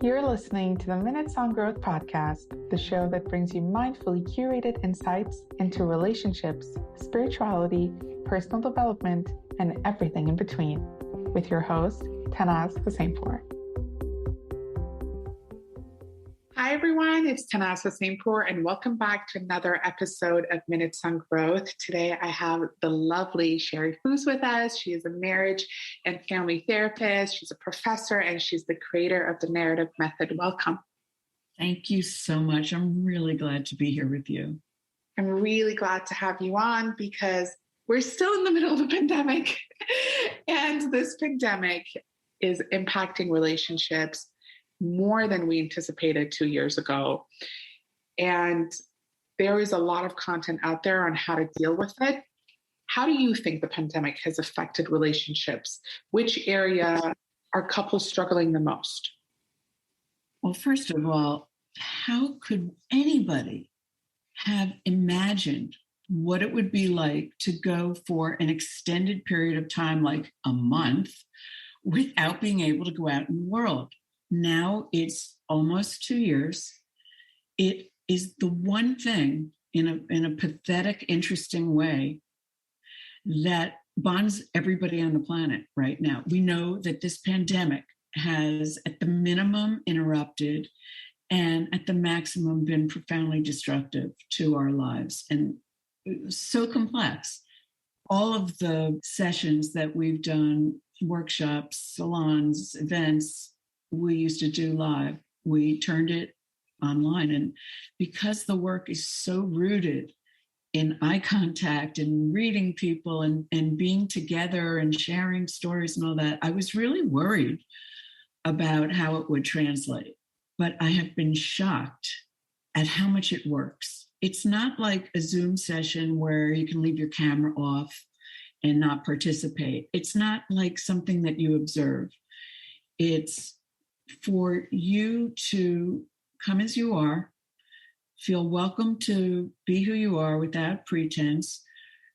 You're listening to the Minutes on Growth podcast, the show that brings you mindfully curated insights into relationships, spirituality, personal development, and everything in between, with your host, Tanaz Hussainpour. Hi, everyone. It's Tanaz Hussainpour, and welcome back to another episode of Minutes on Growth. Today, I have the lovely Shari Foos with us. She is a marriage and family therapist. She's a professor, and she's the creator of the narrative method. Welcome. Thank you so much. I'm really glad to be here with you. I'm really glad to have you on because we're still in the middle of a pandemic, and this pandemic is impacting relationships more than we anticipated 2 years ago. And there is a lot of content out there on how to deal with it. How do you think the pandemic has affected relationships? Which area are couples struggling the most? Well, first of all, how could anybody have imagined what it would be like to go for an extended period of time, like a month, without being able to go out in the world? Now it's almost 2 years. It is the one thing in a pathetic, interesting way that bonds everybody on the planet right now. We know that this pandemic has, at the minimum, interrupted and at the maximum been profoundly destructive to our lives, and so complex. All of the sessions that we've done, workshops, salons, events, we used to do live. We turned it online. And because the work is so rooted in eye contact and reading people and being together and sharing stories and all that, I was really worried about how it would translate. But I have been shocked at how much it works. It's not like a Zoom session where you can leave your camera off and not participate. It's not like something that you observe. It's for you to come as you are, feel welcome to be who you are without pretense.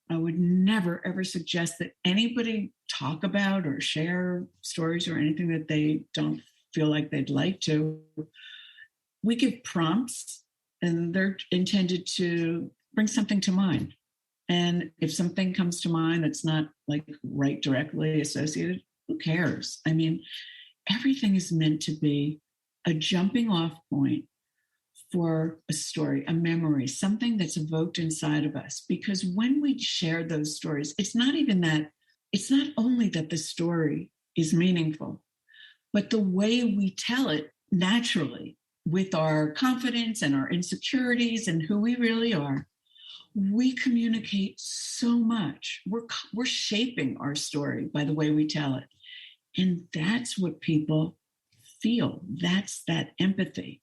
I would never, ever suggest that anybody talk about or share stories or anything that they don't feel like they'd like to. We give prompts, and they're intended to bring something to mind. And if something comes to mind that's not like right directly associated, who cares? I mean, everything is meant to be a jumping off point for a story, a memory, something that's evoked inside of us. Because when we share those stories, it's not only that the story is meaningful, but the way we tell it naturally with our confidence and our insecurities and who we really are, we communicate so much. We're shaping our story by the way we tell it. And that's what people feel. That's that empathy.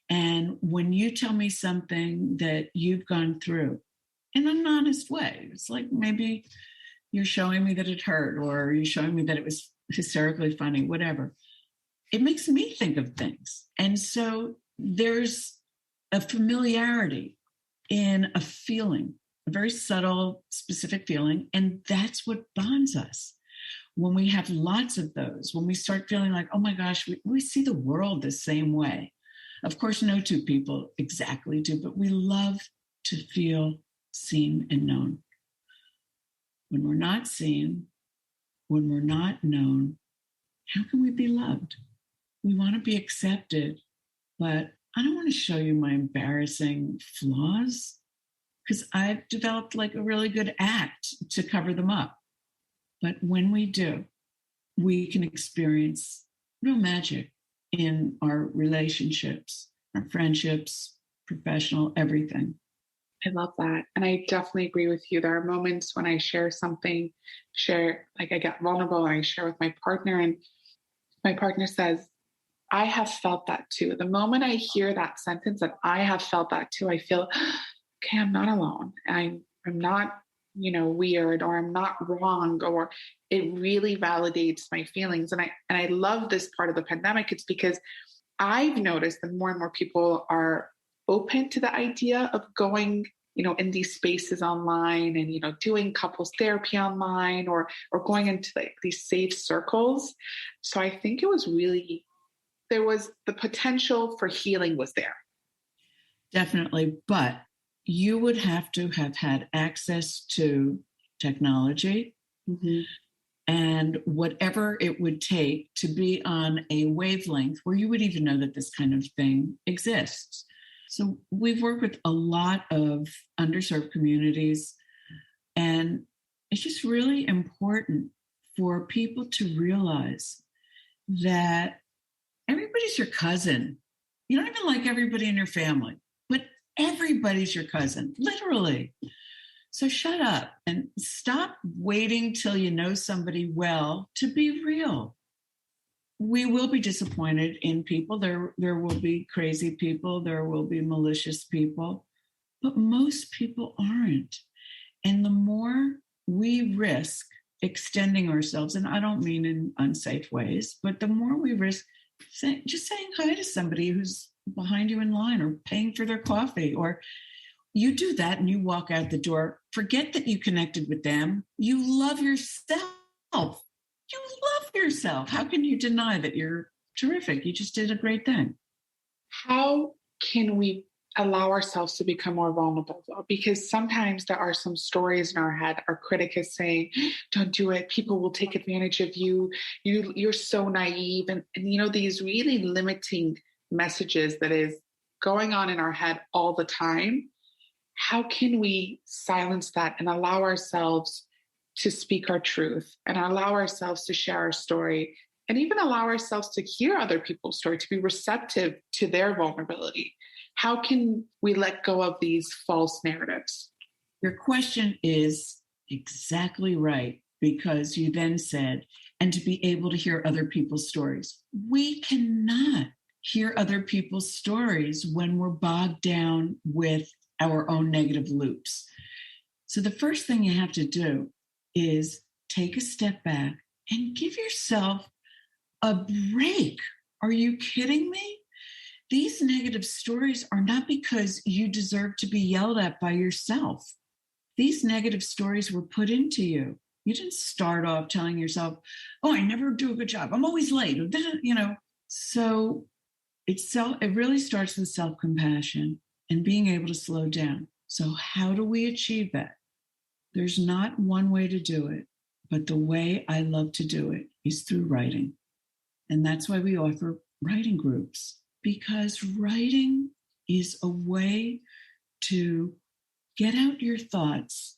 And when you tell me something that you've gone through in an honest way, it's like maybe you're showing me that it hurt, or you're showing me that it was hysterically funny, whatever. It makes me think of things. And so there's a familiarity in a feeling, a very subtle, specific feeling. And that's what bonds us. When we have lots of those, when we start feeling like, oh my gosh, we see the world the same way. Of course, no two people exactly do, but we love to feel seen and known. When we're not seen, when we're not known, how can we be loved? We want to be accepted, but I don't want to show you my embarrassing flaws because I've developed like a really good act to cover them up. But when we do, we can experience real magic in our relationships, our friendships, professional, everything. I love that. And I definitely agree with you. There are moments when I share something, I get vulnerable and I share with my partner, and my partner says, I have felt that too. The moment I hear that sentence that I have felt that too, I feel, okay, I'm not alone. I'm not weird, or I'm not wrong, or it really validates my feelings. And I love this part of the pandemic. It's because I've noticed that more and more people are open to the idea of going, in these spaces online and, doing couples therapy online or going into like these safe circles. So I think it was really there was the potential for healing was there. Definitely. But you would have to have had access to technology and whatever it would take to be on a wavelength where you would even know that this kind of thing exists. So we've worked with a lot of underserved communities, and it's just really important for people to realize that everybody's your cousin. You don't even like everybody in your family, but everybody's your cousin, literally. So shut up and stop waiting till you know somebody well to be real. We will be disappointed in people. There will be crazy people. There will be malicious people, but most people aren't. And the more we risk extending ourselves, and I don't mean in unsafe ways, but the more we risk just saying hi to somebody who's behind you in line or paying for their coffee, or you do that and you walk out the door, forget that you connected with them. You love yourself. You love yourself. How can you deny that you're terrific? You just did a great thing. How can we allow ourselves to become more vulnerable, though? Because sometimes there are some stories in our head. Our critic is saying, don't do it. People will take advantage of you. You're so naive. And these really limiting messages that is going on in our head all the time. How can we silence that and allow ourselves to speak our truth and allow ourselves to share our story and even allow ourselves to hear other people's story, to be receptive to their vulnerability? How can we let go of these false narratives? Your question is exactly right, because you then said, and to be able to hear other people's stories. We cannot hear other people's stories when we're bogged down with our own negative loops. So the first thing you have to do is take a step back and give yourself a break. Are you kidding me? These negative stories are not because you deserve to be yelled at by yourself. These negative stories were put into you. You didn't start off telling yourself, oh, I never do a good job. I'm always late. So it really starts with self-compassion and being able to slow down. So how do we achieve that? There's not one way to do it, but the way I love to do it is through writing. And that's why we offer writing groups, because writing is a way to get out your thoughts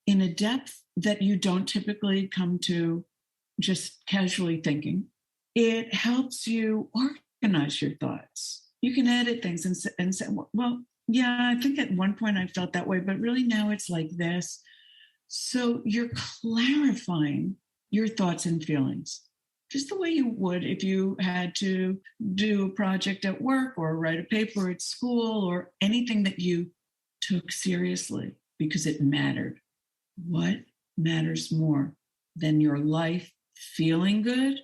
in a depth that you don't typically come to just casually thinking. It helps you organize your thoughts. You can edit things and say, well, yeah, I think at one point I felt that way, but really now it's like this. So you're clarifying your thoughts and feelings, just the way you would if you had to do a project at work or write a paper at school or anything that you took seriously because it mattered. What matters more than your life feeling good,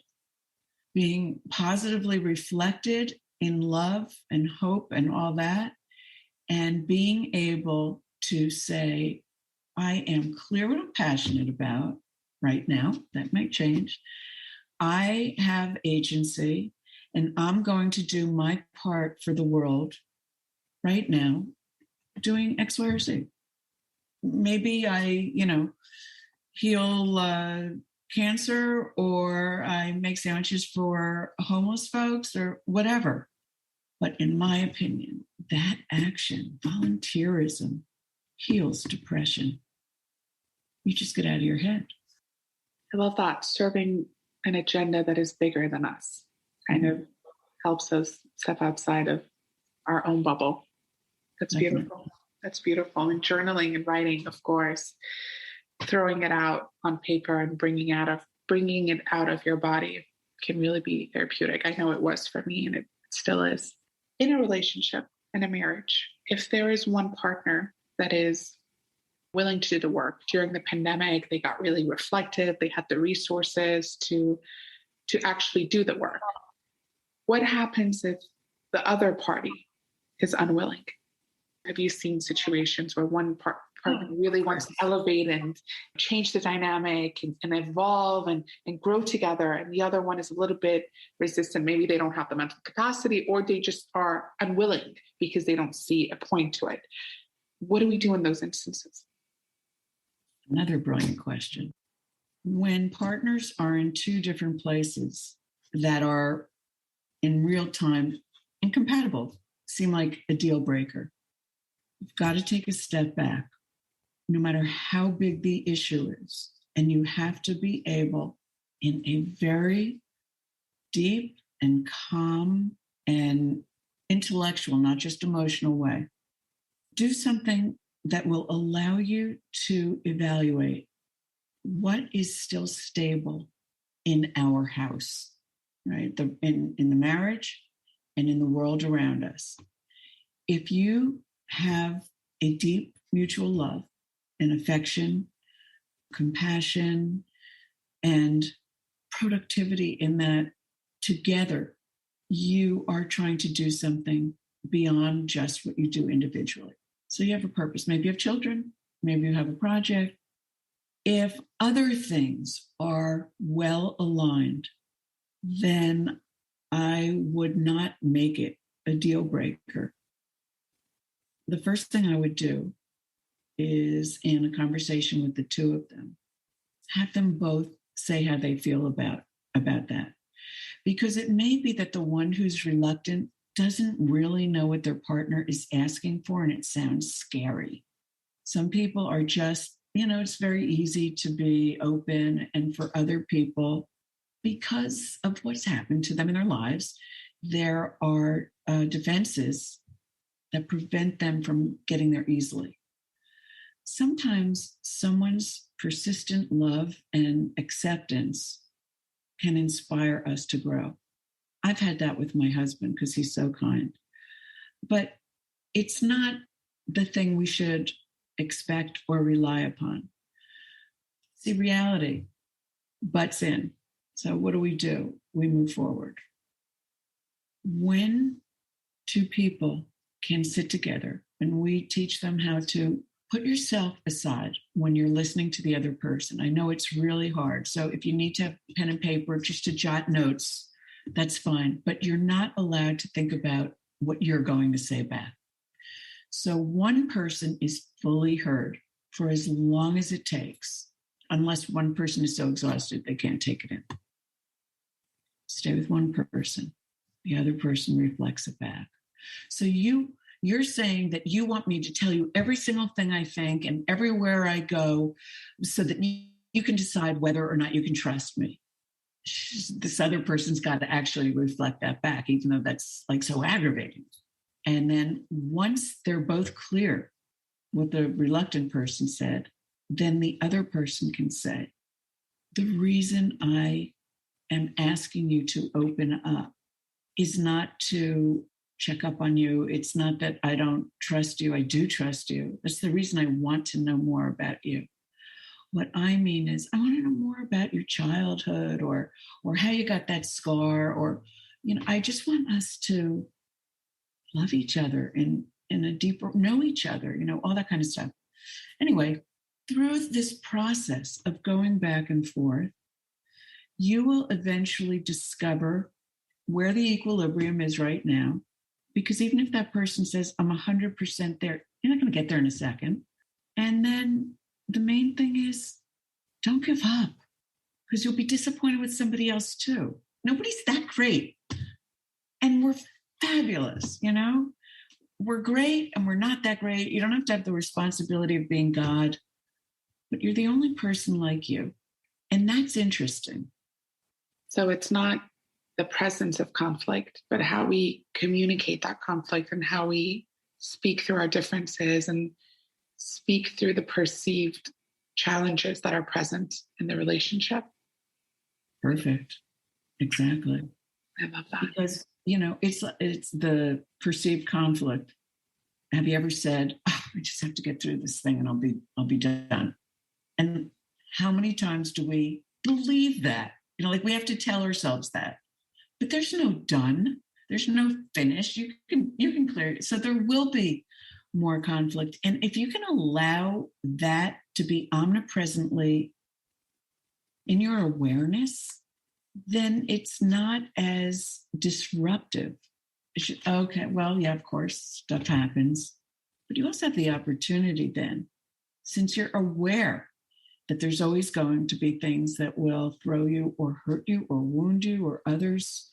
being positively reflected in love and hope and all that, and being able to say, I am clear what I'm passionate about right now. That might change. I have agency, and I'm going to do my part for the world right now, doing X, Y, or Z. Maybe I, heal cancer, or I make sandwiches for homeless folks or whatever. But in my opinion, that action, volunteerism, heals depression. You just get out of your head. I love that. Serving an agenda that is bigger than us kind of helps us step outside of our own bubble. That's beautiful. That's beautiful. And journaling and writing, of course, throwing it out on paper and bringing it out of your body can really be therapeutic. I know it was for me, and it still is. In a relationship, in a marriage, if there is one partner that is willing to do the work during the pandemic, they got really reflective, they had the resources to actually do the work. What happens if the other party is unwilling? Have you seen situations where one partner really wants to elevate and change the dynamic and evolve and grow together. And the other one is a little bit resistant. Maybe they don't have the mental capacity, or they just are unwilling because they don't see a point to it. What do we do in those instances? Another brilliant question. When partners are in two different places that are in real time incompatible, seem like a deal breaker, you've got to take a step back, no matter how big the issue is. And you have to be able, in a very deep and calm and intellectual, not just emotional way, do something that will allow you to evaluate what is still stable in our house, right? In the marriage and in the world around us. If you have a deep mutual love and affection, compassion, and productivity in that together, you are trying to do something beyond just what you do individually. So you have a purpose. Maybe you have children, maybe you have a project. If other things are well aligned, then I would not make it a deal breaker. The first thing I would do is, in a conversation with the two of them, have them both say how they feel about that. Because it may be that the one who's reluctant doesn't really know what their partner is asking for, and it sounds scary. Some people are just, it's very easy to be open, and for other people, because of what's happened to them in their lives, there are defenses that prevent them from getting there easily. Sometimes someone's persistent love and acceptance can inspire us to grow. I've had that with my husband because he's so kind. But it's not the thing we should expect or rely upon. See, reality butts in. So what do? We move forward. When two people can sit together and we teach them how to put yourself aside when you're listening to the other person. I know it's really hard. So if you need to have pen and paper just to jot notes, that's fine. But you're not allowed to think about what you're going to say back. So one person is fully heard for as long as it takes, unless one person is so exhausted they can't take it in. Stay with one person. The other person reflects it back. So you're saying that you want me to tell you every single thing I think and everywhere I go so that you can decide whether or not you can trust me. This other person's got to actually reflect that back, even though that's like so aggravating. And then once they're both clear what the reluctant person said, then the other person can say, the reason I am asking you to open up is not to check up on you. It's not that I don't trust you. I do trust you. That's the reason I want to know more about you. What I mean is I want to know more about your childhood or how you got that scar, or, I just want us to love each other in a deeper, know each other, all that kind of stuff. Anyway, through this process of going back and forth, you will eventually discover where the equilibrium is right now. Because even if that person says, I'm 100% there, you're not going to get there in a second. And then the main thing is, don't give up, because you'll be disappointed with somebody else too. Nobody's that great. And we're fabulous, We're great and we're not that great. You don't have to have the responsibility of being God, but you're the only person like you. And that's interesting. So it's not the presence of conflict, but how we communicate that conflict and how we speak through our differences and speak through the perceived challenges that are present in the relationship. Perfect. Exactly. I love that. Because, it's the perceived conflict. Have you ever said, I just have to get through this thing and I'll be done? And how many times do we believe that? We have to tell ourselves that. But there's no done. There's no finish. You can clear it. So there will be more conflict. And if you can allow that to be omnipresently in your awareness, then it's not as disruptive. Okay, well, yeah, of course, stuff happens. But you also have the opportunity then, since you're aware that there's always going to be things that will throw you or hurt you or wound you or others,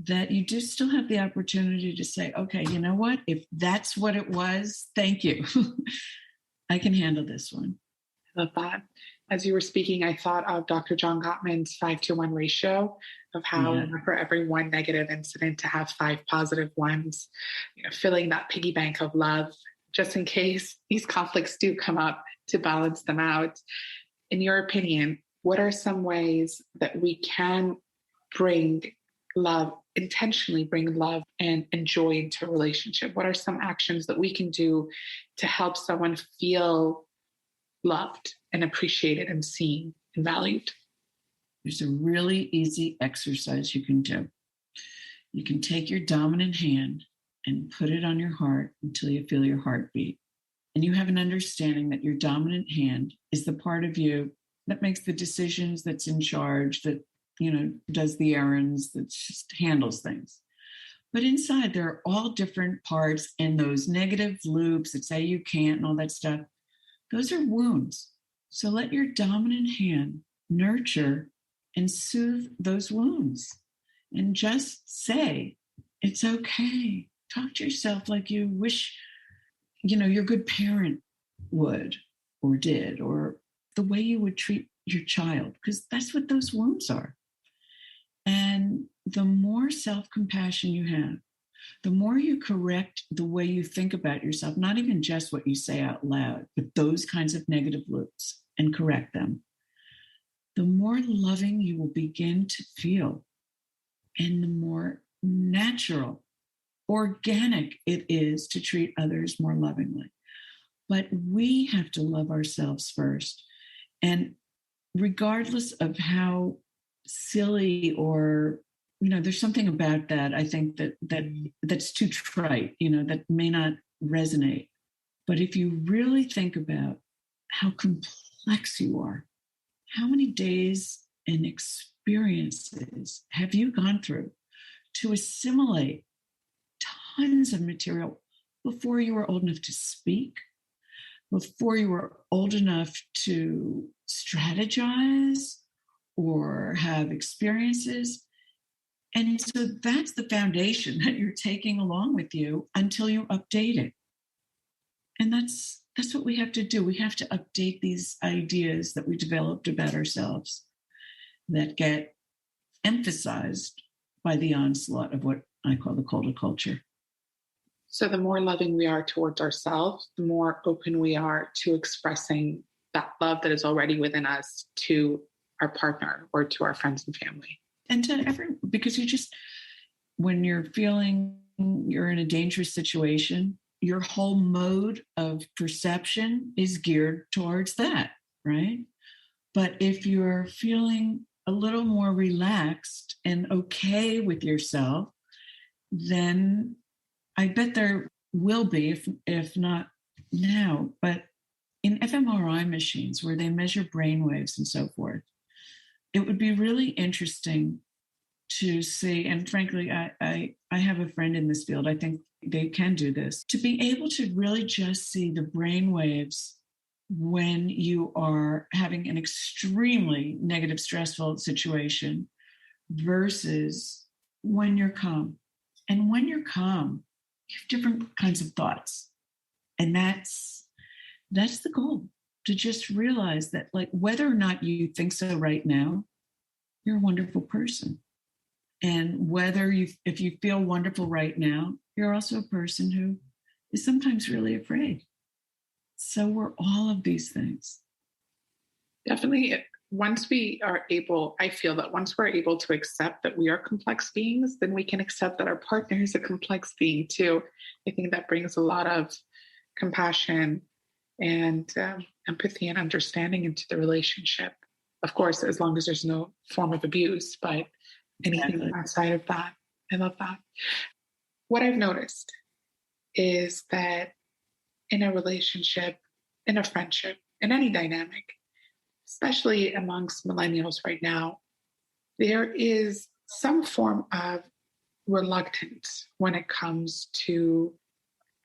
that you do still have the opportunity to say, okay, you know what? If that's what it was, thank you. I can handle this one. I love that. As you were speaking, I thought of Dr. John Gottman's 5-to-1 ratio of how for every one negative incident to have 5 positive ones, filling that piggy bank of love, just in case these conflicts do come up, to balance them out. In your opinion, what are some ways that we can bring love, intentionally bring love and joy into a relationship? What are some actions that we can do to help someone feel loved and appreciated and seen and valued? There's a really easy exercise you can do. You can take your dominant hand and put it on your heart until you feel your heartbeat. And you have an understanding that your dominant hand is the part of you that makes the decisions, that's in charge, that, does the errands, that just handles things. But inside, there are all different parts, and those negative loops that say you can't and all that stuff, those are wounds. So let your dominant hand nurture and soothe those wounds. And just say, it's okay. Talk to yourself like you wish, your good parent would or did, or the way you would treat your child, because that's what those wounds are. And the more self-compassion you have, the more you correct the way you think about yourself, not even just what you say out loud, but those kinds of negative loops, and correct them, the more loving you will begin to feel, and the more natural, organic it is to treat others more lovingly. But we have to love ourselves first. And regardless of how silly or, there's something about that, I think that's too trite, that may not resonate. But if you really think about how complex you are, how many days and experiences have you gone through to assimilate tons of material before you were old enough to speak, before you were old enough to strategize or have experiences. And so that's the foundation that you're taking along with you until you update it. And that's what we have to do. We have to update these ideas that we developed about ourselves that get emphasized by the onslaught of what I call the culture culture. So the more loving we are towards ourselves, the more open we are to expressing that love that is already within us to our partner or to our friends and family. And to everyone, because when you're feeling you're in a dangerous situation, your whole mode of perception is geared towards that, right? But if you're feeling a little more relaxed and okay with yourself, then I bet there will be, if not now, but in fMRI machines where they measure brain waves and so forth, it would be really interesting to see, and frankly, I have a friend in this field, I think they can do this, to be able to really just see the brain waves when you are having an extremely negative, stressful situation versus when you're calm. And when you're calm, you have different kinds of thoughts. And that's the goal, to just realize that, like, whether or not you think so right now, you're a wonderful person. And if you feel wonderful right now, you're also a person who is sometimes really afraid. So we're all of these things. Definitely. I feel that once we're able to accept that we are complex beings, then we can accept that our partner is a complex being too. I think that brings a lot of compassion and empathy and understanding into the relationship. Of course, as long as there's no form of abuse, but anything outside of that. I love that. What I've noticed is that in a relationship, in a friendship, in any dynamic, especially amongst millennials right now, there is some form of reluctance when it comes to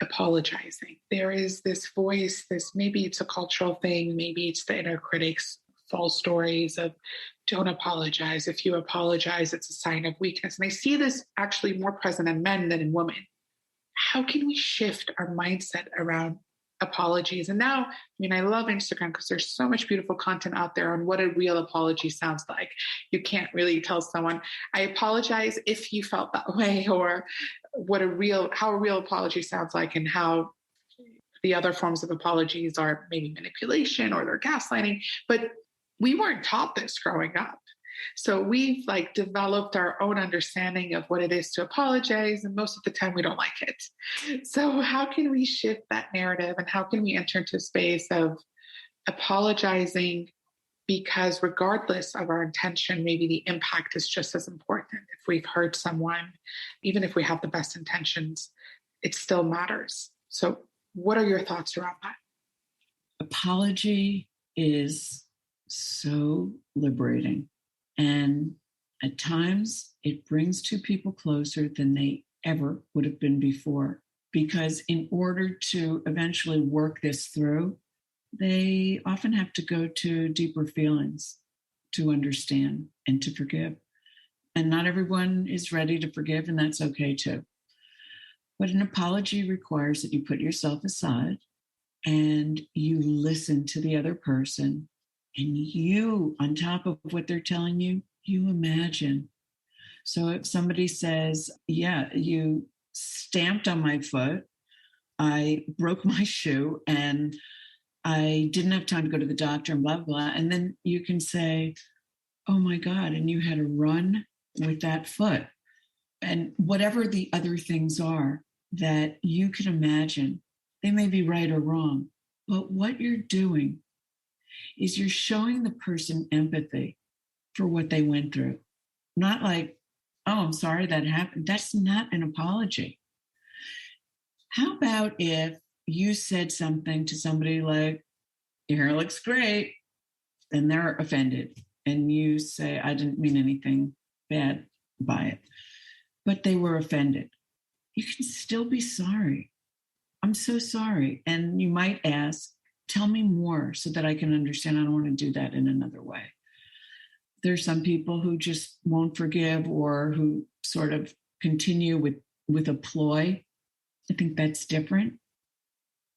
apologizing. There is this voice, this maybe it's a cultural thing, maybe it's the inner critic's false stories of don't apologize. If you apologize, it's a sign of weakness. And I see this actually more present in men than in women. How can we shift our mindset around apologies? And now, I mean, I love Instagram because there's so much beautiful content out there on what a real apology sounds like. You can't really tell someone, I apologize if you felt that way, or how a real apology sounds like, and how the other forms of apologies are maybe manipulation or they're gaslighting. But we weren't taught this growing up. So we've like developed our own understanding of what it is to apologize. And most of the time we don't like it. So how can we shift that narrative, and how can we enter into a space of apologizing? Because regardless of our intention, maybe the impact is just as important. If we've hurt someone, even if we have the best intentions, it still matters. So what are your thoughts around that? Apology is so liberating. And at times, it brings two people closer than they ever would have been before. Because in order to eventually work this through, they often have to go to deeper feelings to understand and to forgive. And not everyone is ready to forgive, and that's okay too. But an apology requires that you put yourself aside and you listen to the other person. And you, on top of what they're telling you, you imagine. So if somebody says, yeah, you stamped on my foot, I broke my shoe, and I didn't have time to go to the doctor, and blah, blah. And then you can say, oh my God, and you had a run with that foot. And whatever the other things are that you can imagine, they may be right or wrong. But what you're doing is you're showing the person empathy for what they went through. Not like, oh, I'm sorry that happened. That's not an apology. How about if you said something to somebody like, your hair looks great, and they're offended, and you say, I didn't mean anything bad by it, but they were offended. You can still be sorry. I'm so sorry. And you might ask, tell me more so that I can understand. I don't want to do that in another way. There's some people who just won't forgive, or who sort of continue with a ploy. I think that's different.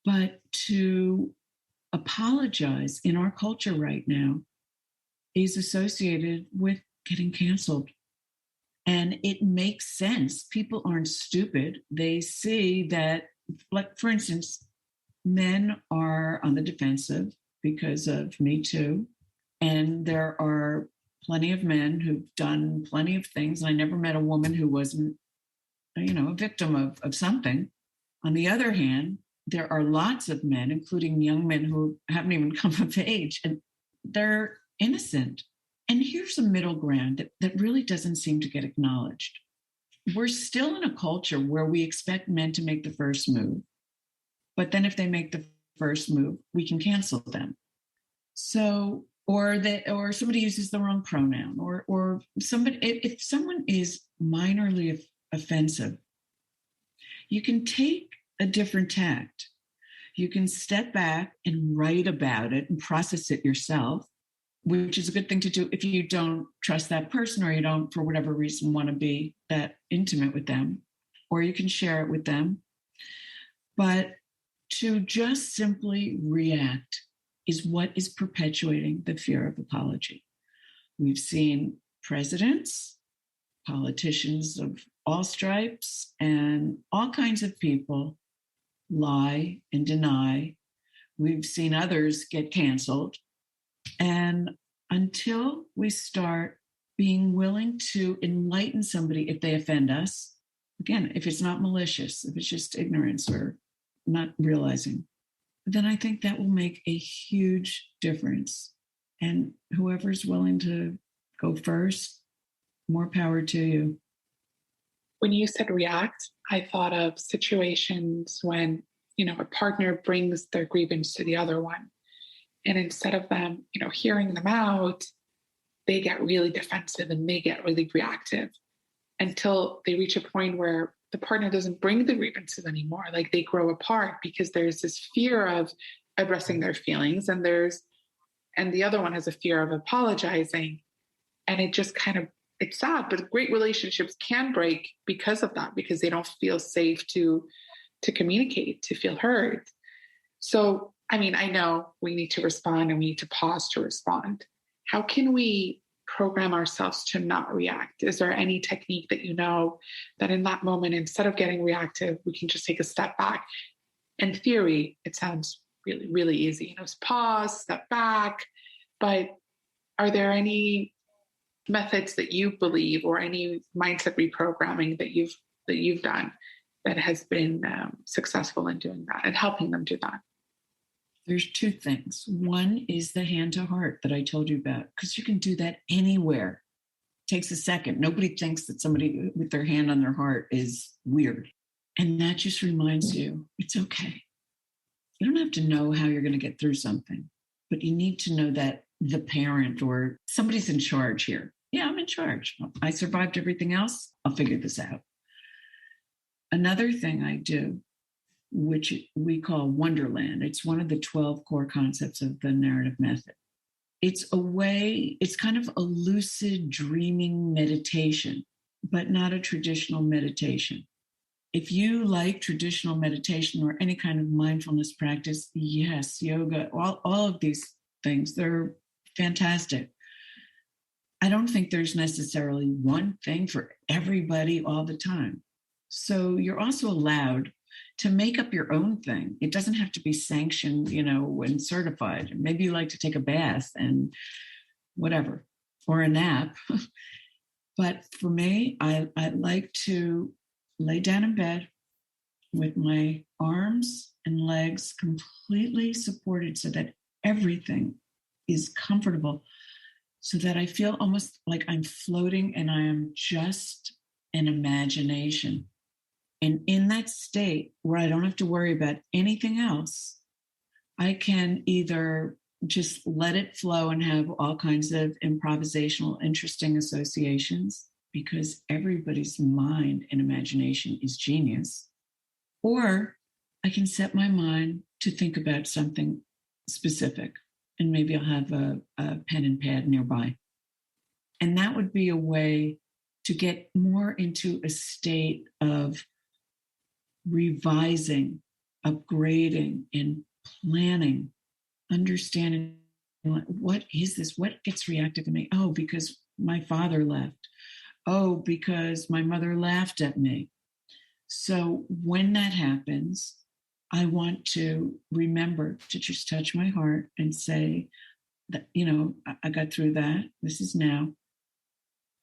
But to apologize in our culture right now is associated with getting canceled. And it makes sense. People aren't stupid. They see that, like, for instance, men are on the defensive because of Me Too. And there are plenty of men who've done plenty of things. I never met a woman who wasn't, a victim of something. On the other hand, there are lots of men, including young men who haven't even come of age, and they're innocent. And here's a middle ground that really doesn't seem to get acknowledged. We're still in a culture where we expect men to make the first move. But then if they make the first move, we can cancel them. So, or somebody uses the wrong pronoun, or somebody, if someone is minorly offensive, you can take a different tact. You can step back and write about it and process it yourself, which is a good thing to do if you don't trust that person, or you don't, for whatever reason, want to be that intimate with them, or you can share it with them. But to just simply react is what is perpetuating the fear of apology. We've seen presidents, politicians of all stripes, and all kinds of people lie and deny. We've seen others get canceled. And until we start being willing to enlighten somebody if they offend us, again, if it's not malicious, if it's just ignorance or not realizing, then I think that will make a huge difference. And whoever's willing to go first, more power to you. When you said react, I thought of situations when a partner brings their grievance to the other one. And instead of them, hearing them out, they get really defensive and they get really reactive until they reach a point where the partner doesn't bring the grievances anymore. Like they grow apart because there's this fear of addressing their feelings, and the other one has a fear of apologizing. And it just it's sad, but great relationships can break because of that, because they don't feel safe to communicate, to feel heard. So, I know we need to respond and we need to pause to respond. How can we program ourselves to not react? Is there any technique that in that moment, instead of getting reactive, we can just take a step back? In theory, it sounds really, really easy. Pause, step back. But are there any methods that you believe, or any mindset reprogramming that you've done that has been successful in doing that and helping them do that? There's two things. One is the hand to heart that I told you about, because you can do that anywhere. It takes a second. Nobody thinks that somebody with their hand on their heart is weird. And that just reminds you, it's okay. You don't have to know how you're going to get through something, but you need to know that the parent or somebody's in charge here. Yeah, I'm in charge. I survived everything else. I'll figure this out. Another thing I do, which we call Wonderland. It's one of the 12 core concepts of the narrative method. It's kind of a lucid dreaming meditation, but not a traditional meditation. If you like traditional meditation or any kind of mindfulness practice, yes, yoga, all of these things, they're fantastic. I don't think there's necessarily one thing for everybody all the time. So you're also allowed to make up your own thing. It doesn't have to be sanctioned, and certified. Maybe you like to take a bath and whatever, or a nap. But for me, I like to lay down in bed with my arms and legs completely supported so that everything is comfortable, so that I feel almost like I'm floating and I am just an imagination. And in that state where I don't have to worry about anything else, I can either just let it flow and have all kinds of improvisational, interesting associations, because everybody's mind and imagination is genius. Or I can set my mind to think about something specific, and maybe I'll have a pen and pad nearby. And that would be a way to get more into a state of revising, upgrading, and planning, understanding what is this? What gets reactive in me? Oh, because my father left. Oh, because my mother laughed at me. So when that happens, I want to remember to just touch my heart and say that, I got through that. This is now.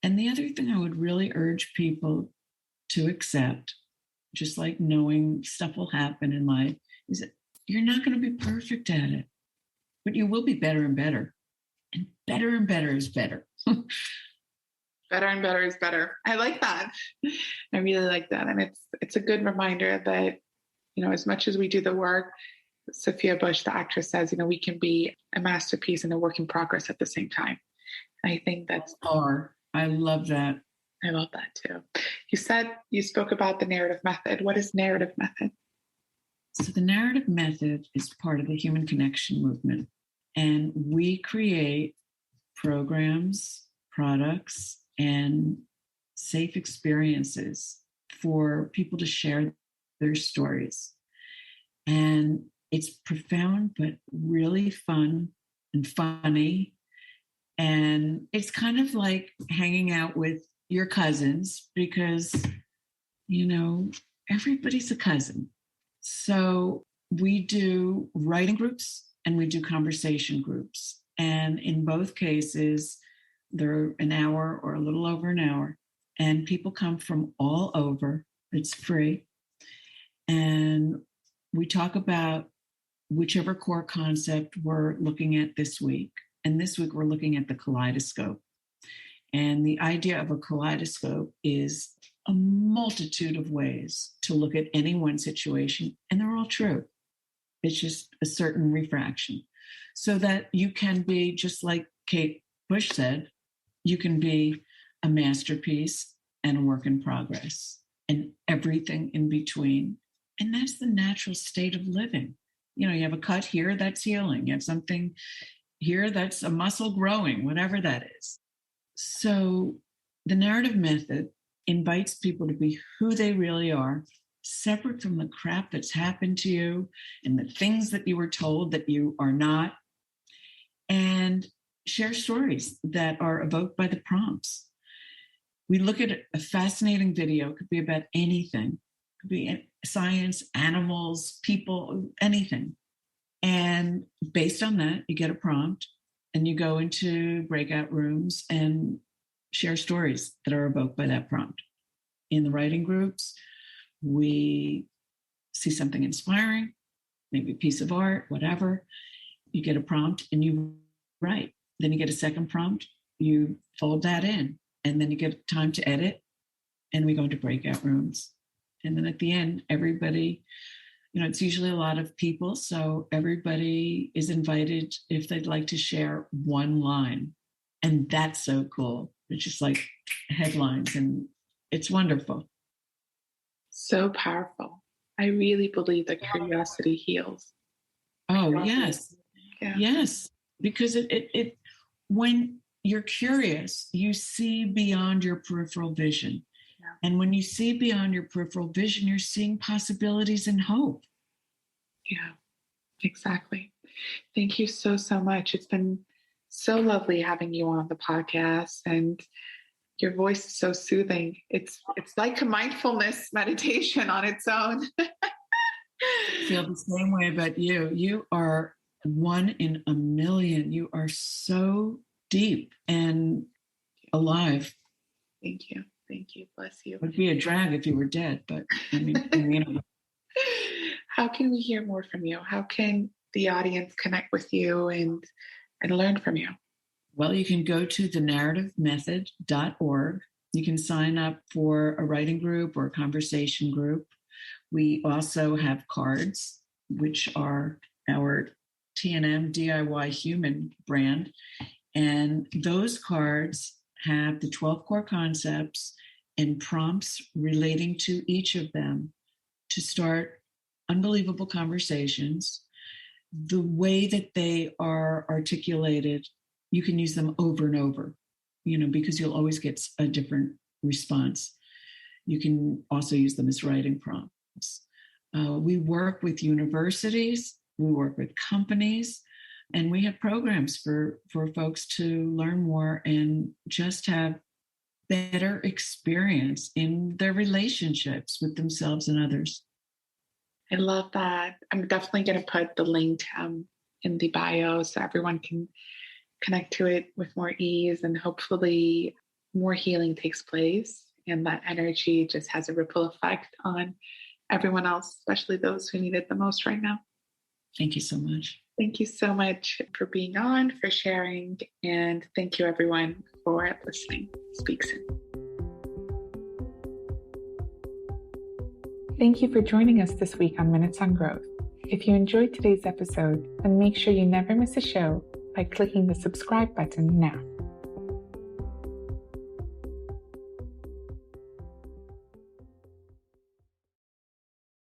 And the other thing I would really urge people to accept, just like knowing stuff will happen in life, is that you're not going to be perfect at it, but you will be better and better. And better is better. Better and better is better. I like that. I really like that. And it's a good reminder that, as much as we do the work, Sophia Bush, the actress, says, we can be a masterpiece and a work in progress at the same time. And I think that's... I love that. I love that too. You spoke about the narrative method. What is narrative method? So the narrative method is part of the human connection movement. And we create programs, products, and safe experiences for people to share their stories. And it's profound, but really fun and funny. And it's kind of like hanging out with your cousins, because, everybody's a cousin. So we do writing groups and we do conversation groups. And in both cases, they're an hour or a little over an hour. And people come from all over. It's free. And we talk about whichever core concept we're looking at this week. And this week we're looking at the kaleidoscope. And the idea of a kaleidoscope is a multitude of ways to look at any one situation, and they're all true. It's just a certain refraction. So that you can be, just like Kate Bush said, you can be a masterpiece and a work in progress and everything in between. And that's the natural state of living. You have a cut here, that's healing. You have something here, that's a muscle growing, whatever that is. So the narrative method invites people to be who they really are, separate from the crap that's happened to you and the things that you were told that you are not, and share stories that are evoked by the prompts. We look at a fascinating video, it could be about anything, it could be science, animals, people, anything. And based on that, you get a prompt and you go into breakout rooms and share stories that are evoked by that prompt. In the writing groups, we see something inspiring, maybe a piece of art, whatever. You get a prompt and you write. Then you get a second prompt, you fold that in, and then you get time to edit, and we go into breakout rooms. And then at the end, everybody, it's usually a lot of people, so everybody is invited if they'd like to share one line. And that's so cool. It's just like headlines, and it's wonderful. So powerful. I really believe that curiosity heals. Oh, yes. Yeah. Yes. Because it when you're curious, you see beyond your peripheral vision. Yeah. And when you see beyond your peripheral vision, you're seeing possibilities and hope. Yeah, exactly. Thank you so, so much. It's been so lovely having you on the podcast, and your voice is so soothing. It's like a mindfulness meditation on its own. I feel the same way about you. You are one in a million. You are so deep and alive. Thank you. Thank you. Bless you. It would be a drag if you were dead, but I mean, How can we hear more from you? How can the audience connect with you and learn from you? Well, you can go to thenarrativemethod.org. You can sign up for a writing group or a conversation group. We also have cards, which are our T&M DIY Human brand. And those cards have the 12 core concepts and prompts relating to each of them to start unbelievable conversations. The way that they are articulated, you can use them over and over, because you'll always get a different response. You can also use them as writing prompts. We work with universities, we work with companies, and we have programs for folks to learn more and just have better experience in their relationships with themselves and others. I love that. I'm definitely going to put the link in the bio so everyone can connect to it with more ease, and hopefully more healing takes place, and that energy just has a ripple effect on everyone else, especially those who need it the most right now. Thank you so much. Thank you so much for being on, for sharing, and thank you everyone for listening. Speak soon. Thank you for joining us this week on Minutes on Growth. If you enjoyed today's episode, then make sure you never miss a show by clicking the subscribe button now.